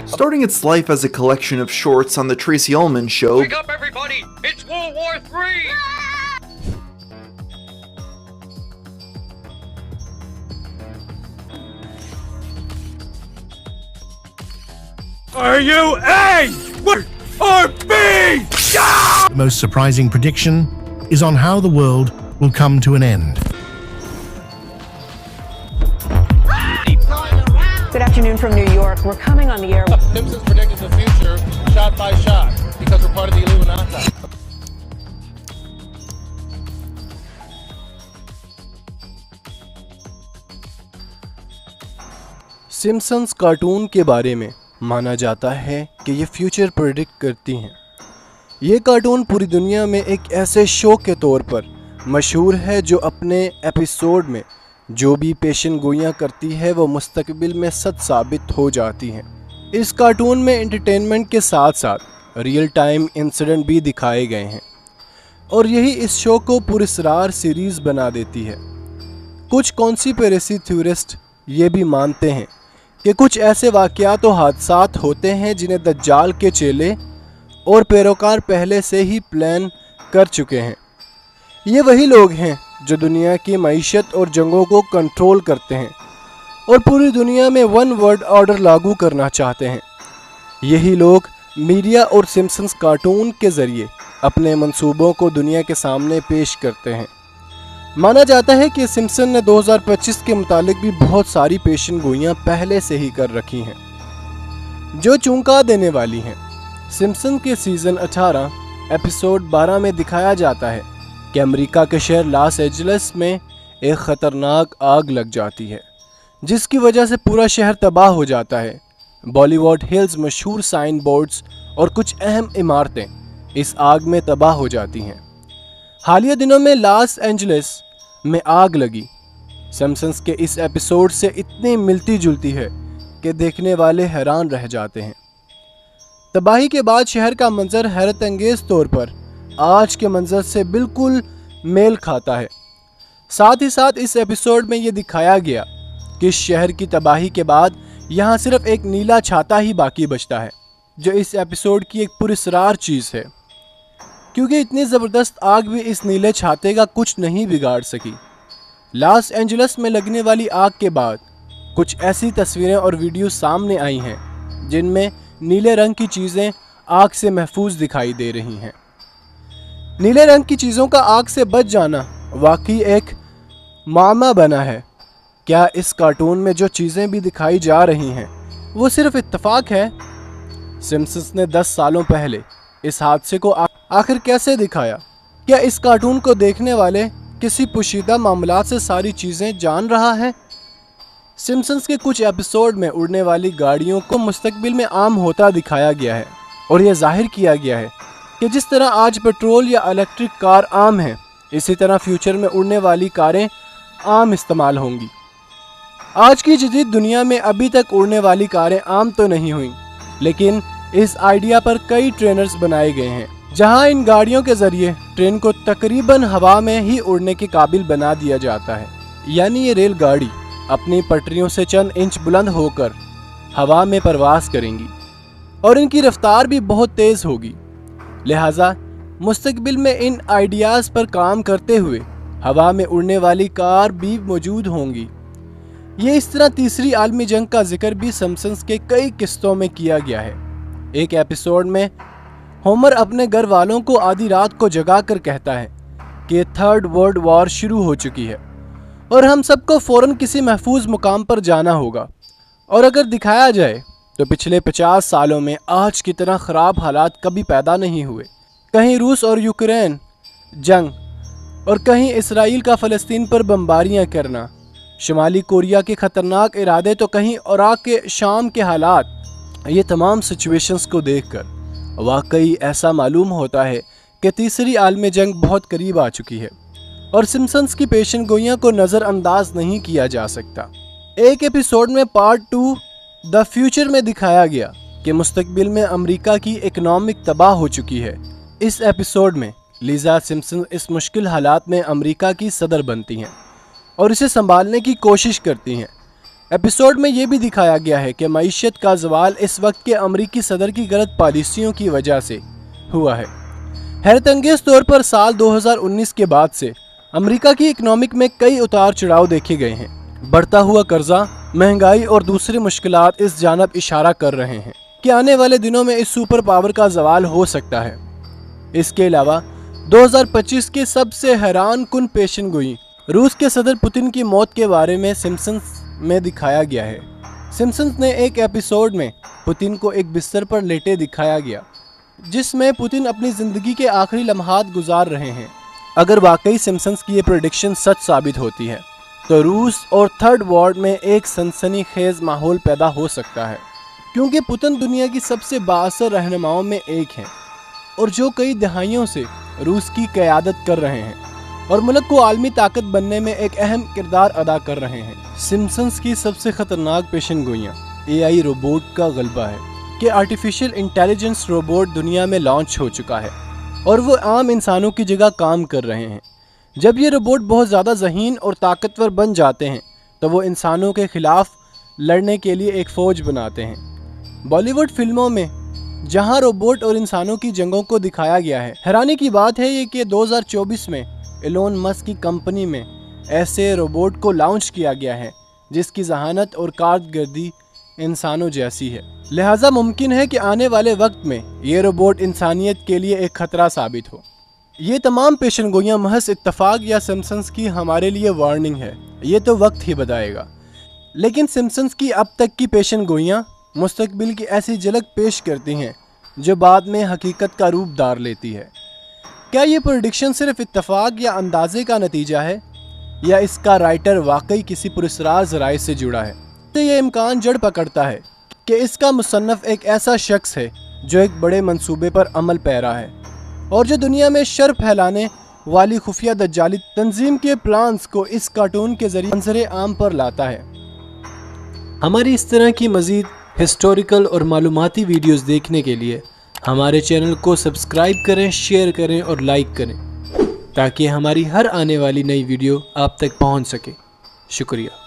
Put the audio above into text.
Starting its life as a collection of shorts on the Tracey Ullman Show, Wake up, everybody! It's World War III! Are you A or B? The most surprising prediction is on how the world will come to an end. Good afternoon from New York. We're coming on the air. Simpsons predicted the future shot by shot because we're part of the Illuminati. Simpsons cartoon के बारे में माना जाता है कि ये future predict करती हैं। ये कार्टून पूरी दुनिया में एक ऐसे शो के तौर पर मशहूर है जो अपने एपिसोड में जो भी पेशन गोइयाँ करती है वो मुस्तकबिल में सच साबित हो जाती हैं। इस कार्टून में एंटरटेनमेंट के साथ साथ रियल टाइम इंसिडेंट भी दिखाए गए हैं और यही इस शो को पुरस्कार सीरीज़ बना देती है। कुछ कॉन्स्पिरेसी थ्योरिस्ट ये भी मानते हैं कि कुछ ऐसे वाक़यात और हादसात होते हैं जिन्हें दज्जाल के चेले और पैरोकार पहले से ही प्लान कर चुके हैं। ये वही लोग हैं जो दुनिया की मईशत और जंगों को कंट्रोल करते हैं और पूरी दुनिया में वन वर्ल्ड ऑर्डर लागू करना चाहते हैं। यही लोग मीडिया और सिम्पसन्स कार्टून के ज़रिए अपने मंसूबों को दुनिया के सामने पेश करते हैं। माना जाता है कि सिम्पसन ने 2025 के मुतालिक भी बहुत सारी पेशन गोइयाँ पहले से ही कर रखी हैं जो चौंका देने वाली हैं। सिम्पसन के सीज़न 18 एपिसोड 12 में दिखाया जाता है कि अमेरिका के शहर लॉस एंजलिस में एक ख़तरनाक आग लग जाती है जिसकी वजह से पूरा शहर तबाह हो जाता है। बॉलीवुड हिल्स मशहूर साइन बोर्ड्स और कुछ अहम इमारतें इस आग में तबाह हो जाती हैं। हालिया दिनों में लॉस एंजलिस में आग लगी सिम्पसन्स के इस एपिसोड से इतनी मिलती जुलती है कि देखने वाले हैरान रह जाते हैं। तबाही के बाद शहर का मंजर हैरत अंगेज़ तौर पर आज के मंजर से बिल्कुल मेल खाता है। साथ ही साथ इस एपिसोड में ये दिखाया गया कि इस शहर की तबाही के बाद यहाँ सिर्फ एक नीला छाता ही बाकी बचता है जो इस एपिसोड की एक पुरस्कार चीज़ है क्योंकि इतनी ज़बरदस्त आग भी इस नीले छाते का कुछ नहीं बिगाड़ सकी। लॉस एंजलिस में लगने वाली आग के बाद कुछ ऐसी तस्वीरें और वीडियो सामने आई हैं जिनमें नीले रंग की चीज़ें आग से महफूज दिखाई दे रही हैं। नीले रंग की चीज़ों का आग से बच जाना वाकई एक मामा बना है। क्या इस कार्टून में जो चीज़ें भी दिखाई जा रही हैं वो सिर्फ इत्तेफाक है? सिम्पसन्स ने 10 सालों पहले इस हादसे को आखिर कैसे दिखाया? क्या इस कार्टून को देखने वाले किसी पोशीदा मामलात से सारी चीज़ें जान रहा है? सिम्पसन्स के कुछ एपिसोड में उड़ने वाली गाड़ियों को मुस्तकबिल में आम होता दिखाया गया है और यह जाहिर किया गया है कि जिस तरह आज पेट्रोल या इलेक्ट्रिक कार आम है इसी तरह फ्यूचर में उड़ने वाली कारें आम इस्तेमाल होंगी। आज की जदीद दुनिया में अभी तक उड़ने वाली कारें आम तो नहीं हुई लेकिन इस आइडिया पर कई ट्रेनर्स बनाए गए हैं जहां इन गाड़ियों के ज़रिए ट्रेन को तकरीबन हवा में ही उड़ने के काबिल बना दिया जाता है। यानी ये रेलगाड़ी अपनी पटरियों से चंद इंच बुलंद होकर हवा में परवास करेंगी और इनकी रफ्तार भी बहुत तेज़ होगी। लिहाजा मुस्तकबिल में इन आइडियाज़ पर काम करते हुए हवा में उड़ने वाली कार भी मौजूद होंगी। ये इस तरह तीसरी आलमी जंग का जिक्र भी सिम्पसन्स के कई किस्तों में किया गया है। एक एपिसोड में होमर अपने घर वालों को आधी रात को जगा कर कहता है कि थर्ड वर्ल्ड वॉर शुरू हो चुकी है और हम सबको फ़ौरन किसी महफूज मुकाम पर जाना होगा। और अगर दिखाया जाए तो पिछले 50 सालों में आज की तरह ख़राब हालात कभी पैदा नहीं हुए। कहीं रूस और यूक्रेन जंग और कहीं इसराइल का फ़लस्तीन पर बमबारियां करना, शुमाली कोरिया के ख़तरनाक इरादे तो कहीं इराक़ के शाम के हालात। ये तमाम सिचुएशंस को देखकर वाकई ऐसा मालूम होता है कि तीसरी आलमी जंग बहुत करीब आ चुकी है और सिम्पसन्स की पेशन गोइयाँ को नज़रअंदाज नहीं किया जा सकता। एक एपिसोड में पार्ट 2 द फ्यूचर में दिखाया गया कि मुस्तकबिल में अमेरिका की इकनॉमिक तबाह हो चुकी है। इस एपिसोड में लीज़ा सिम्पसन इस मुश्किल हालात में अमेरिका की सदर बनती हैं और इसे संभालने की कोशिश करती हैं। ایپیسوڈ میں یہ بھی دکھایا گیا ہے کہ معیشت کا زوال اس وقت کے امریکی صدر کی غلط پالیسیوں کی وجہ سے ہوا ہے۔ حیرت انگیز طور پر سال 2019 کے بعد سے امریکہ کی اکنامک میں کئی اتار چڑھاؤ دیکھے گئے ہیں۔ بڑھتا ہوا قرضہ، مہنگائی اور دوسری مشکلات اس جانب اشارہ کر رہے ہیں کہ آنے والے دنوں میں اس سپر پاور کا زوال ہو سکتا ہے۔ اس کے علاوہ 2025 کے سب سے حیران کن پیشن گوئی روس کے صدر پوتن کی موت کے بارے میں سمپسنز میں دکھایا گیا ہے۔ سمپسنز نے ایک ایپیسوڈ میں پوتن کو ایک بستر پر لیٹے دکھایا گیا جس میں پوتن اپنی زندگی کے آخری لمحات گزار رہے ہیں۔ اگر واقعی سمپسنز کی یہ پریڈکشن سچ ثابت ہوتی ہے تو روس اور تھرڈ وارلڈ میں ایک سنسنی خیز ماحول پیدا ہو سکتا ہے، کیونکہ پوتن دنیا کی سب سے بااثر رہنماؤں میں ایک ہیں اور جو کئی دہائیوں سے روس کی قیادت کر رہے ہیں اور ملک کو عالمی طاقت بننے میں ایک اہم کردار ادا کر رہے ہیں۔ سمپسنز کی سب سے خطرناک پیشن گوئیاں AI روبوٹ کا غلبہ ہے کہ آرٹیفیشل انٹیلیجنس روبوٹ دنیا میں لانچ ہو چکا ہے اور وہ عام انسانوں کی جگہ کام کر رہے ہیں۔ جب یہ روبوٹ بہت زیادہ ذہین اور طاقتور بن جاتے ہیں تو وہ انسانوں کے خلاف لڑنے کے لیے ایک فوج بناتے ہیں۔ بالی ووڈ فلموں میں جہاں روبوٹ اور انسانوں کی جنگوں کو دکھایا گیا ہے، حیرانی کی بات ہے یہ کہ 2024 میں ایلون مسک کی کمپنی میں ایسے روبوٹ کو لانچ کیا گیا ہے جس کی ذہانت اور کارکردگی انسانوں جیسی ہے۔ لہٰذا ممکن ہے کہ آنے والے وقت میں یہ روبوٹ انسانیت کے لیے ایک خطرہ ثابت ہو۔ یہ تمام پیشن گوئیاں محض اتفاق یا سمپسنز کی ہمارے لیے وارننگ ہے، یہ تو وقت ہی بتائے گا۔ لیکن سمپسنز کی اب تک کی پیشن گوئیاں مستقبل کی ایسی جھلک پیش کرتی ہیں جو بعد میں حقیقت کا روپ دار لیتی ہے۔ کیا یہ پریڈکشن صرف اتفاق یا اندازے کا نتیجہ ہے یا اس کا رائٹر واقعی کسی پراسرار ذرائع سے جڑا ہے؟ تو یہ امکان جڑ پکڑتا ہے کہ اس کا مصنف ایک ایسا شخص ہے جو ایک بڑے منصوبے پر عمل پیرا ہے اور جو دنیا میں شر پھیلانے والی خفیہ دجالی تنظیم کے پلانز کو اس کارٹون کے ذریعے منظر عام پر لاتا ہے۔ ہماری اس طرح کی مزید ہسٹوریکل اور معلوماتی ویڈیوز دیکھنے کے لیے ہمارے چینل کو سبسکرائب کریں، شیئر کریں اور لائک کریں تاکہ ہماری ہر آنے والی نئی ویڈیو آپ تک پہنچ سکے۔ شکریہ۔